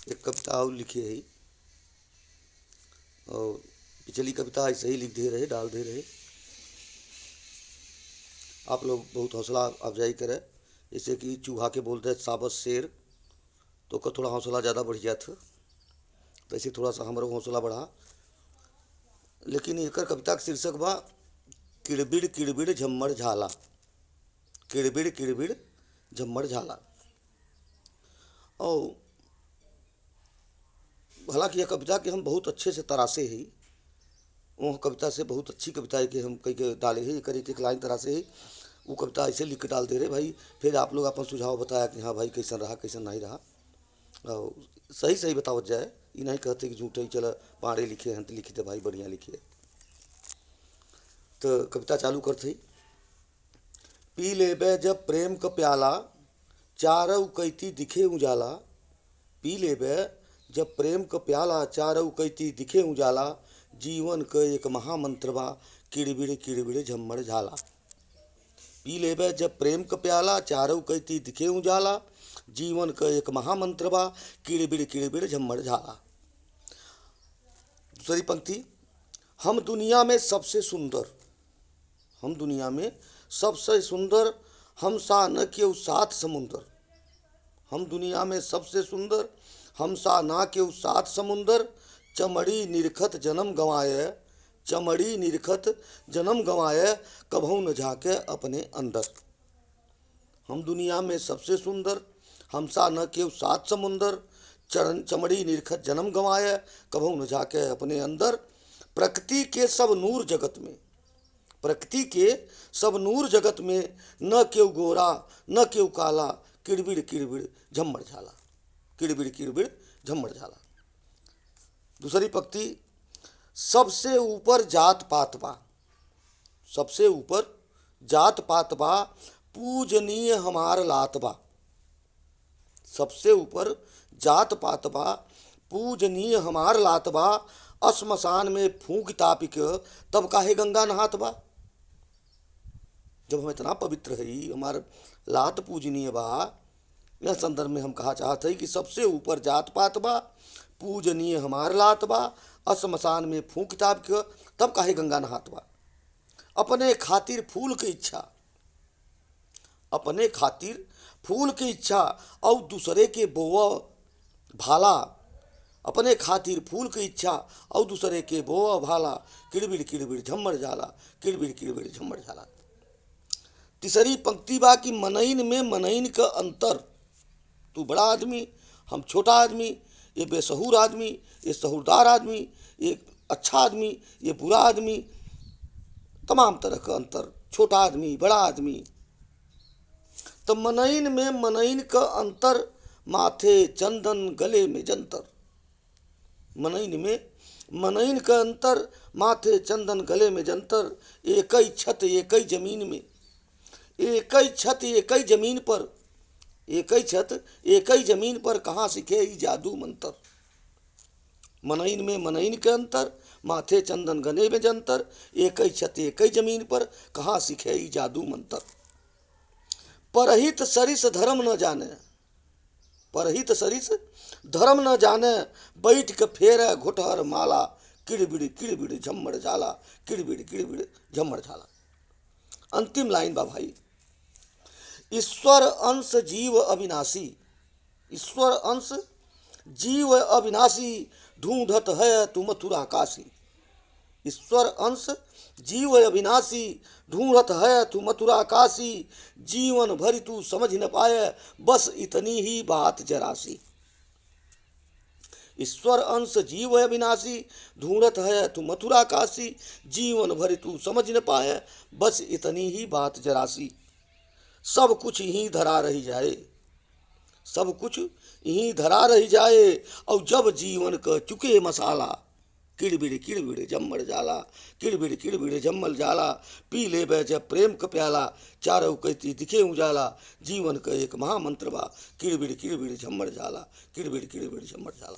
एक कविता और लिखे है और पिछली कविता ऐसे ही लिख दे रहे डाल दे रहे। आप लोग बहुत हौसला अफजाई करें, जैसे कि चूहा के बोलते साबस शेर, तो का थोड़ा हौसला ज़्यादा बढ़ जात है, तो ऐसे थोड़ा सा हमारा हौसला बढ़ा। लेकिन एक कविता का शीर्षक बा किड़बिड़ किड़बिड़ झम्मर झाला। किड़बिड़ किड़बिड़ झम्मर झाला। और हालांकि यह कविता के हम बहुत अच्छे से तरासे ही, वो कविता से बहुत अच्छी कविता है कि हम कई के डाले ही कर एक लाइन तरासे ही वो कविता ऐसे लिख के डाल दे रहे भाई। फिर आप लोग अपन सुझाव बताया कि हाँ भाई कैसा रहा कैसा नहीं रहा, और सही सही बतावत जाए, ये नहीं कहते कि झूठे ही चला पाड़े लिखे हैं तो लिखे थे भाई बढ़िया लिखे। तो कविता चालू करते ही, पी ले बे जब प्रेम का प्याला चारऊ कैती दिखे उजाला। पी ले बे जब प्रेम का प्याला चारऊ कैती दिखे उजाला। जीवन का एक महामंत्र बा किड़बिड़ किड़बिड़ झम्मर झाला। पी ले बे जब प्रेम का प्याला चारऊ कैती दिखे उजाला। जीवन का एक महामंत्र बा किड़बिड़ किड़बिड़ झम्मर झाला। दूसरी पंक्ति, हम दुनिया में सबसे सुंदर, हम दुनिया में सबसे सुंदर, हम सा न केउ सात समुंदर। हम दुनिया में सबसे सुंदर, हम सा ना केउ सात समुंदर। चमड़ी निरखत जन्म गंवाए, चमड़ी निरखत जन्म गंवाए, कभू न झाके अपने अंदर। हम दुनिया में सबसे सुंदर, हम सा न केउ सात समुंदर। चमड़ी निरखत जन्म गंवाए, कभू न झाके अपने अंदर। प्रकृति के सब नूर जगत में, प्रकृति के सब नूर जगत में, न केउ गोरा न केउ काला। किड़बिड़ किड़बिड़ झम्मर झाला। किड़बिड़ किड़बिड़ झम्मर झाला। दूसरी पंक्ति, सबसे ऊपर जात पात बा, सबसे ऊपर जात पात बा, पूजनीय हमार लात बा। सबसे ऊपर जात पात बा, पूजनीय हमार लात बा। असमसान में फूंक तापिक तब काहे गंगा नहात बा। जब हम इतना पवित्र है, हमार लात पूजनीय बा, यह संदर्भ में हम कहा चाहते हैं कि सबसे ऊपर जात पात बा, पूजनीय हमार लात बा। असमसान में फूंक तापिक तब काहे गंगा नहात बा। अपने खातिर फूल की इच्छा, अपने खातिर फूल की इच्छा और दूसरे के बोआ भाला। अपने खातिर फूल की इच्छा और दूसरे के बोआ भाला। किड़बिड़ किड़बिड़ झम्मर झाला। किड़बिड़ किड़बिड़ झम्मर झाला। तीसरी पंक्ति बा कि मनईन में मनईन का अंतर। तू बड़ा आदमी, हम छोटा आदमी, ये बेसहूर आदमी, ये सहूरदार आदमी, ये अच्छा आदमी, ये बुरा आदमी, तमाम तरह का अंतर, छोटा आदमी बड़ा आदमी। तो मनईन में मनईन का अंतर, माथे चंदन गले में जंतर। मनईन में मनईन का अंतर, माथे चंदन गले में जंतर। एक ही छत एक ही जमीन में, एक ही छत एक ही जमीन पर, एक ही छत एक ही जमीन पर, कहाँ सीखे ई जादू मंतर। मनईन में मनईन के अंतर, माथे चंदन गले में जंतर। एक ही छत एक ही जमीन पर, कहाँ सीखे ई जादू मंतर। परहित सरिस धर्म न जाने, परहित सरिस धर्म न जाने, बैठ के फेर घुटहर माला। किड़बिड़ किड़बिड़ झम्मर झाला। किड़बिड़ किड़बिड़ झम्मर झाला। अंतिम लाइन बा भाई, ईश्वर अंश जीव अविनाशी, ईश्वर अंश जीव अविनाशी, ढूंढत है तू मथुरा काशी। ईश्वर अंश जीव अविनाशी, ढूंढत है तू मथुरा काशी। जीवन भर तू समझ न पाए, बस इतनी ही बात जरासी। ईश्वर अंश जीव अविनाशी, ढूंढत है तू मथुरा काशी। जीवन भर तू समझ न पाए, बस इतनी ही बात जरासी। सब कुछ यहीं धरा रही जाए, सब कुछ यहीं धरा रही जाए। और जब जीवन का चुके मसाला, किड़बिड़ किड़बिड़ झम्मर झाला। किड़बिड़ किड़बिड़ झम्मर झाला। पी ले बे जब प्रेम का प्याला चारऊ कैती दिखे उजाला। जीवन का एक महामंत्र बा किड़बिड़ किड़बिड़ झम्मर झाला। किड़बिड़ किड़बिड़ झम्मर झाला।